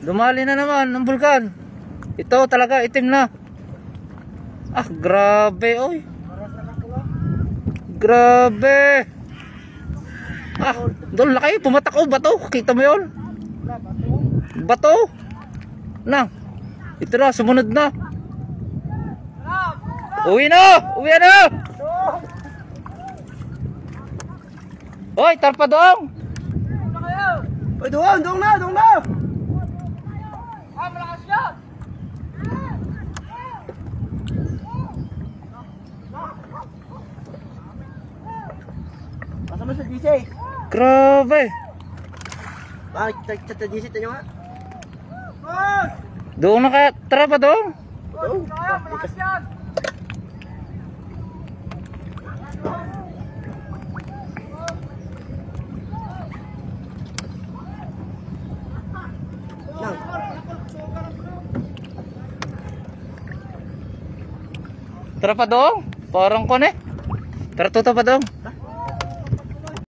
Lumali na naman ang bulkan. Ito talaga itim na. Ah, grabe oy. Grabe. Ah, doon laki, pumatak oh, bato. Kita mo 'yon? Bato. Nang. Ito na, sumunod na. Uwi na! Uwi na! Hoy, tarpa doong. Uy, doon na, doon na. Ah, malakas yan. Pasama sa GC. Grabe. Bakit sa GC tanyo nga? Doon na kaya, tara pa doon. Oo. Malakas yan. Nang. Tara pa doon. Parang kon eh. Tara tuto pa doon.